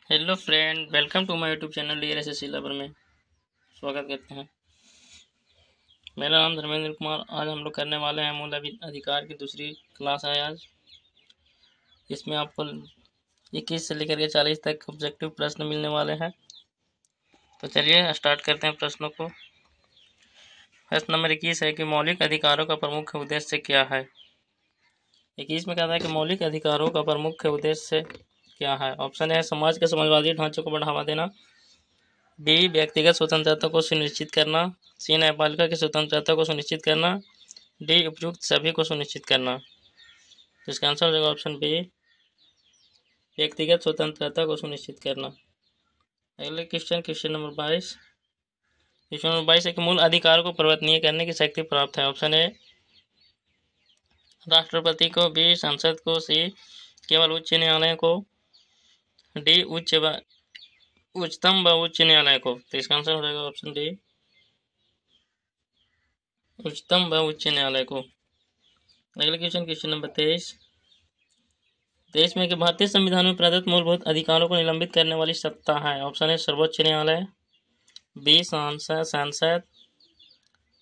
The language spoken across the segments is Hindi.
Hello friend, welcome to my YouTube channel dear SSC lover में स्वागत करते हैं। मेरा नाम धर्मेंद्र कुमार। आज हम लोग करने वाले हैं मूल अधिकार की दूसरी क्लास है। आज इसमें आपको 21 से लेकर के 40 तक ऑब्जेक्टिव प्रश्न मिलने वाले हैं। तो चलिए स्टार्ट करते हैं प्रश्नों को। प्रश्न नंबर 21 है कि मौलिक अधिकारों का प्रमुख उद्देश्य क्या है। 21 में कहता है कि मौलिक अधिकारों का प्रमुख उद्देश्य क्या है। ऑप्शन है समाज के समाजवादी ढांचे को बढ़ावा देना, बी व्यक्तिगत स्वतंत्रता को सुनिश्चित करना, सी न्यायपालिका की स्वतंत्रता को सुनिश्चित करना, डी उपयुक्त सभी को सुनिश्चित करना। तो इसका आंसर हो जाएगा ऑप्शन बी व्यक्तिगत स्वतंत्रता को सुनिश्चित करना। अगले क्वेश्चन नंबर 22। क्वेश्चन नंबर 22 है कि मूल अधिकार को परिवर्तनीय करने की शक्ति प्राप्त है। ऑप्शन ए राष्ट्रपति को, बी संसद को, सी केवल उच्च न्यायालय को, डी उच्चतम व उच्च न्यायालय को। तो इसका आंसर हो जाएगा ऑप्शन डी उच्चतम व उच्च न्यायालय को। अगला क्वेश्चन नंबर 23। देश में कि भारतीय संविधान में प्रदत्त मूलभूत अधिकारों को निलंबित करने वाली सत्ता है। ऑप्शन है सर्वोच्च न्यायालय, बी सांसद,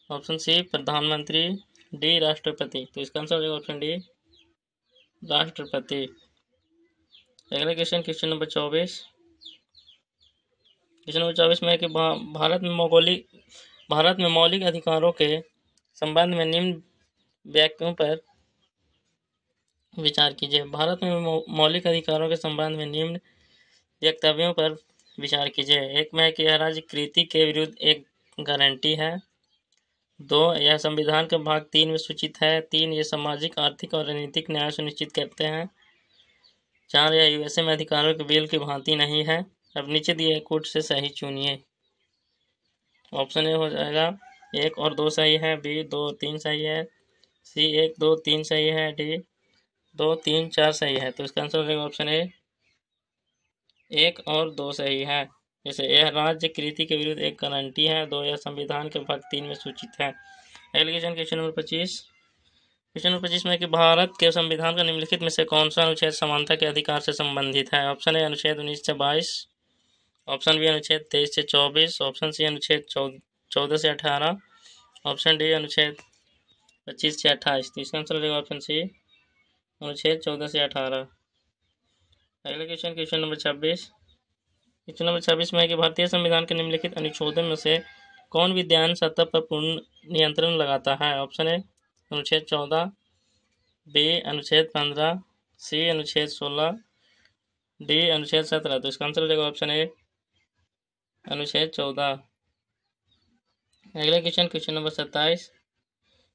ऑप्शन सी प्रधानमंत्री, डी राष्ट्रपति। तो इसका आंसर हो जाएगा ऑप्शन डी राष्ट्रपति। अगला क्वेश्चन नंबर 24। क्वेश्चन नंबर 24 में है कि भारत में मौलिक अधिकारों के संबंध में निम्न व्याख्याओं पर विचार कीजिए। भारत में मौलिक अधिकारों के संबंध में निम्न वक्तव्यों पर विचार कीजिए। एक में है कि यह राज्य कृति के विरुद्ध एक गारंटी है, 2 यह संविधान के भाग 3 में सूचित है, 3 ये सामाजिक, आर्थिक और राजनीतिक न्याय सुनिश्चित करते हैं, 4 यह यूएसए में अधिकारों के बिल की भांति नहीं है। अब नीचे दिए कोड से सही चुनिए। ऑप्शन ए हो जाएगा 1 और 2 सही है, बी 2 और 3 सही है, सी 1 2 3 सही है, डी 2 3 4 सही है। तो इसका आंसर हो जाएगा ऑप्शन ए 1 और 2 सही है। जैसे यह राज्य कृति के विरुद्ध एक गारंटी है, 2 यह संविधान के भाग 3 में सूचित है। Question number 25। क्वेश्चन नंबर 25 में कि भारत के संविधान का निम्नलिखित में से कौन सा अनुच्छेद समानता के अधिकार से संबंधित है। ऑप्शन ए अनुच्छेद 19 से 22, ऑप्शन बी अनुच्छेद 23 से 24, ऑप्शन सी अनुच्छेद 14 से 18, ऑप्शन डी अनुच्छेद 25 से 28। तो इसका आंसर हो जाएगा ऑप्शन सी अनुच्छेद 14 से 18। अगला क्वेश्चन नंबर 26। क्वेश्चन नंबर 26 में है कि भारतीय संविधान के निम्नलिखित अनुच्छेदों में से कौन विधान सत्ता पर पूर्ण नियंत्रण लगाता है। ऑप्शन ए अनुच्छेद 14, बी अनुच्छेद 15, सी अनुच्छेद 16, डी अनुच्छेद 17। तो इसका आंसर हो जाएगा ऑप्शन ए अनुच्छेद 14। अगला क्वेश्चन नंबर 27।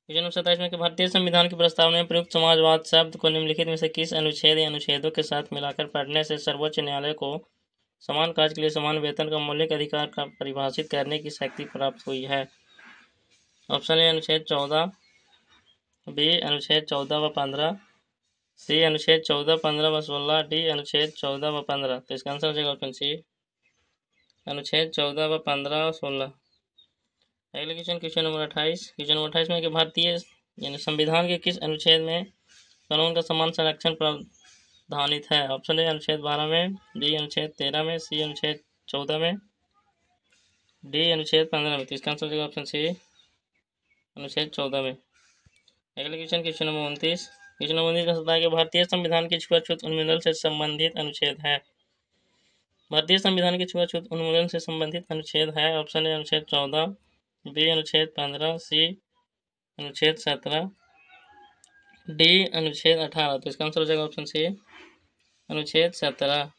क्वेश्चन नंबर 27 में कि भारतीय संविधान की प्रस्तावना में प्रयुक्त समाजवाद शब्द को निम्नलिखित में से किस अनुच्छेद या अनुच्छेदों के साथ मिलाकर पढ़ने से सर्वोच्च न्यायालय को समान कार्य के लिए समान वेतन का मौलिक अधिकार का परिभाषित करने की शक्ति प्राप्त हुई है। ऑप्शन ए अनुच्छेद 14, बी अनुच्छेद 14 व 15, सी अनुच्छेद 14, 15 व 16, डी अनुच्छेद 14 व 15। तो इसका आंसर हो जाएगा ऑप्शन सी अनुच्छेद 14 व 15 और 16। अगला क्वेश्चन नंबर 28। क्वेश्चन नंबर 28 में कि भारतीय यानी संविधान के किस अनुच्छेद में कानून का समान संरक्षण प्रावधानित है। ऑप्शन ए अनुच्छेद 12 में, बी अनुच्छेद 13 में, सी अनुच्छेद 14 में, डी अनुच्छेद 15 में। तो इसका आंसर हो जाएगा ऑप्शन सी अनुच्छेद 14 में। अगला क्वेश्चन नंबर 29। क्वेश्चन नंबर 29 में बताया है कि भारतीय संविधान की छुआछूत उन्मूलन से संबंधित अनुच्छेद है। भारतीय संविधान की छुआछूत उन्मूलन से संबंधित अनुच्छेद है। ऑप्शन ए अनुच्छेद 14, बी अनुच्छेद 15, सी अनुच्छेद 17, डी अनुच्छेद 18। तो इसका आंसर हो जाएगा ऑप्शन सी अनुच्छेद 17।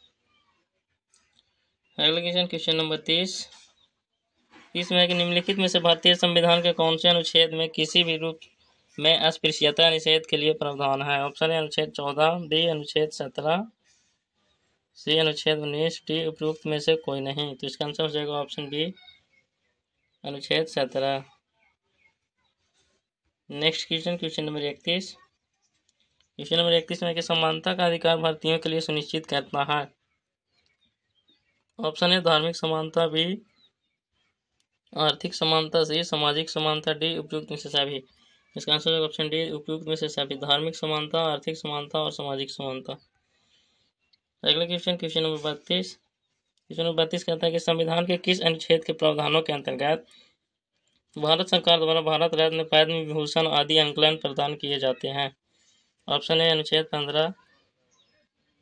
अगला क्वेश्चन नंबर 30 में है कि निम्नलिखित में से भारतीय संविधान के कौन से अनुच्छेद में किसी भी रूप में अस्पृश्यता निषेध के लिए प्रावधान है। ऑप्शन ए अनुच्छेद 14, बी अनुच्छेद 17, सी अनुच्छेद 19, डी उपयुक्त में से कोई नहीं। तो इसका आंसर हो जाएगा ऑप्शन बी अनुच्छेद 17। Next question number 31। Question number 31 में कि समानता का अधिकार भारतीयों के लिए सुनिश्चित करता है। ऑप्शन ए धार्मिक समानता, बी आर्थिक समानता, सी सामाजिक समानता, डी उपयुक्त में से सभी। इसका आंसर है ऑप्शन डी उपयुक्त में से सभी, धार्मिक समानता, आर्थिक समानता और सामाजिक समानता। अगला क्वेश्चन नंबर 32। क्वेश्चन नंबर 32 कहता है कि संविधान के किस अनुच्छेद के प्रावधानों के अंतर्गत भारत सरकार द्वारा भारत रत्न, पद्म विभूषण आदि अंकलन प्रदान किए जाते हैं? ऑप्शन ए अनुच्छेद 15,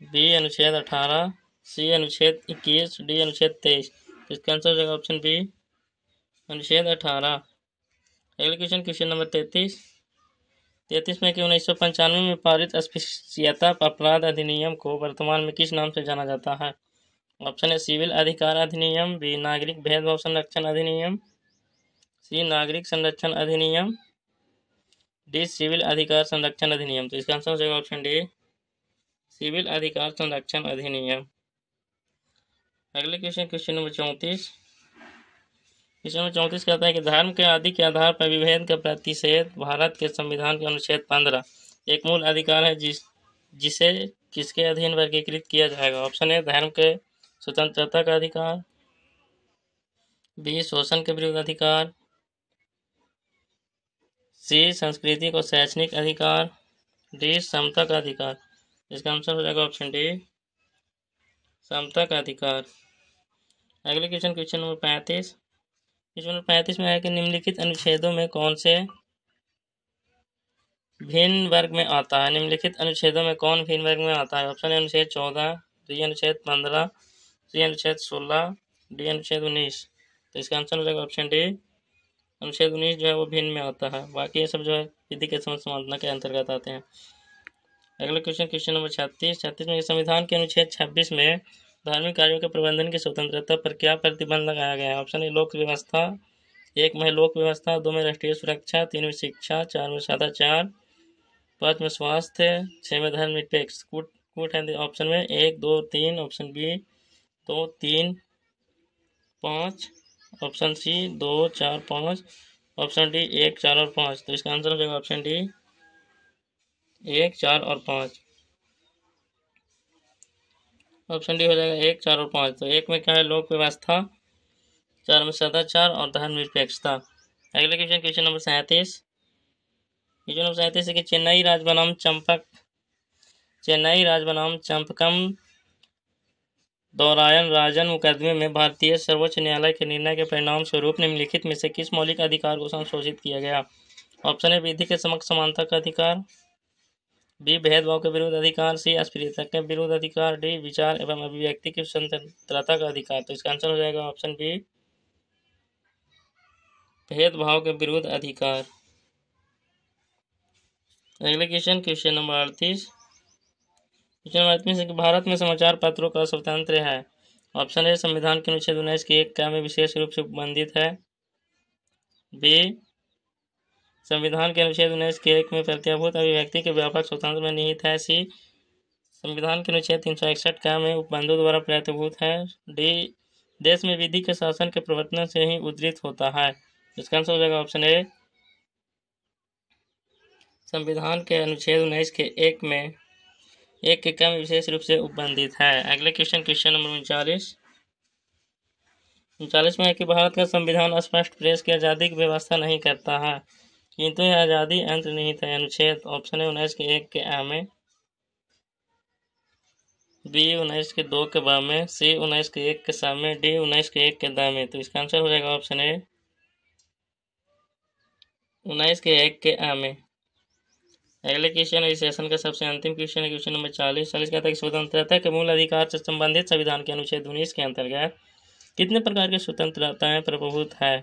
बी अनुच्छेद 18, सी अनुच्छेद 21, डी अनुच्छेद 23। इसका आंसर हो जाएगा ऑप्शन बी अनुच्छेद 18। अगला क्वेश्चन, क्वेश्चन नंबर 33 में कि 1995 में पारित अस्पृश्यता अपराध अधिनियम को वर्तमान में किस नाम से जाना जाता है? ऑप्शन ए सिविल अधिकार अधिनियम, बी नागरिक भेदभाव संरक्षण अधिनियम, सी नागरिक संरक्षण अधिनियम, डी सिविल अधिकार संरक्षण अधिनियम। तो इसका आंसर हो जाएगा ऑप्शन डी सिविल अधिकार संरक्षण अधिनियम। अगले question, question number 34। Question number 34 कहता है कि धर्म के आदि के आधार पर विभेद का प्रतिषेध भारत के संविधान के अनुच्छेद 15 एक मूल अधिकार है जिसे किसके अधीन वर्गीकृत किया जाएगा? ऑप्शन ए धर्म के स्वतंत्रता का अधिकार, बी शोषण के विरुद्ध अधिकार, सी संस्कृति को शैक्षणिक अधिकार, डी समता का अधिकार। इसका आंसर हो जाएगा ऑप्शन डी समता का अधिकार। अगले question, question number 35। Question number 35 में है कि निम्नलिखित अनुच्छेदों में कौन से भिन्न वर्ग में आता है? निम्नलिखित अनुच्छेदों में कौन भिन्न वर्ग में आता है? ऑप्शन ए अनुच्छेद 14, बी अनुच्छेद 15, सी अनुच्छेद 16, डी अनुच्छेद 19। तो इसका आंसर हो जाएगा ऑप्शन डी अनुच्छेद 19 जो है वो भिन्न में आता है। बाकी ये सब जो है विधि के समस्त समानता के अंतर्गत आते हैं। अगला क्वेश्चन, क्वेश्चन नंबर 36 में संविधान के अनुच्छेद 26 में धार्मिक कार्यों के प्रबंधन की स्वतंत्रता पर क्या प्रतिबंध लगाया गया है? ऑप्शन ए लोक व्यवस्था, 1 में लोक व्यवस्था, 2 में राष्ट्रीय सुरक्षा, 3 में शिक्षा, 4 में सदाचार, 5 में स्वास्थ्य, 6 में धर्मनिरपेक्ष। कूट है ऑप्शन में 1, 2, 3, option B 2, 3, 5, option C 2, 4, 5, option D 1, 4 और 5। तो इसका आंसर हो जाएगा ऑप्शन डी 1, 4 और 5। ऑप्शन डी हो जाएगा 1, 4 और 5। तो 1 में क्या है लोक व्यवस्था, 4 में सदाचार और धर्मनिरपेक्षता। अगले question, question number 37। Question number 37 है कि चेन्नई राज बनाम चंपकम दौरायन राजन मुकदमे में भारतीय सर्वोच्च न्यायालय के निर्णय के परिणाम स्वरूप निम्नलिखित में से किस मौलिक अधिकार को संशोधित किया गया? ऑप्शन ए विधि के समक्ष समानता का अधिकार, बी भेदभाव के विरुद्ध अधिकार, सी अस्पृश्यता के विरुद्ध अधिकार, डी विचार एवं अभिव्यक्ति की स्वतंत्रता का अधिकार। तो इसका आंसर हो जाएगा ऑप्शन बी भेदभाव के विरुद्ध अधिकार। अगले question, question number 38। Question number 38 है कि भारत में समाचार पत्रों का स्वतंत्र है। ऑप्शन ए संविधान के अनुच्छेद 19 के 1 में विशेष रूप से उपबंधित है, बी संविधान के अनुच्छेद 19 के 1 में प्रत्याभूत अभिव्यक्ति के व्यापक स्वतंत्र में निहित है, सी संविधान के अनुच्छेद 361 का में उपबंधों द्वारा प्रत्याभूत है, डी देश में विधि के शासन के प्रवर्तन से ही उद्धृत होता है। इसका आंसर हो जाएगा ऑप्शन ए संविधान के अनुच्छेद 19 के 1 के क्रम में विशेष रूप से उपबंधित है। अगले क्वेश्चन, क्वेश्चन नंबर 39 में है कि भारत का संविधान स्पष्ट प्रेस की आज़ादी की व्यवस्था नहीं करता है, किंतु यह आज़ादी अंतर्निहित है। अनुच्छेद ऑप्शन ए 19 के 1 के आ में, बी 19 के 2 के बा में, सी 19 के 1 के सा में, डी 19 के 1 के दा में। तो इसका आंसर हो जाएगा ऑप्शन ए 19 के 1 के आ में। अगले क्वेश्चन इस सेशन का सबसे अंतिम क्वेश्चन है क्वेश्चन नंबर 40 कहता है कि स्वतंत्रता के मूल अधिकार से संबंधित संविधान के अनुच्छेद 19 के अंतर्गत कितने प्रकार की स्वतंत्रताएं प्रभुभूत है?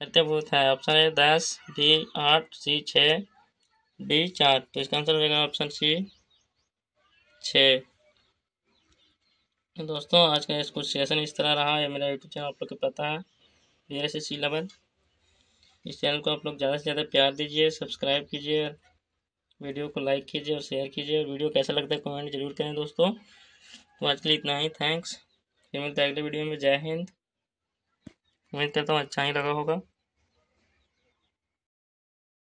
Option A 10, B 8, C 6, D 4। तो इसका आंसर हो जाएगा ऑप्शन सी 6। दोस्तों आज का कुछ सेशन इस तरह रहा है। मेरा यूट्यूब चैनल आप लोग को पता है BSc लेवल। इस चैनल को आप लोग ज़्यादा से ज़्यादा प्यार दीजिए, सब्सक्राइब कीजिए, वीडियो को लाइक कीजिए और शेयर कीजिए। और वीडियो कैसा लगता है कमेंट जरूर करें दोस्तों। तो आज के लिए इतना ही, थैंक्स। फिर मिलते हैं अगले वीडियो में। जय हिंद। उम्मीद करता हूँ अच्छा ही लगा होगा।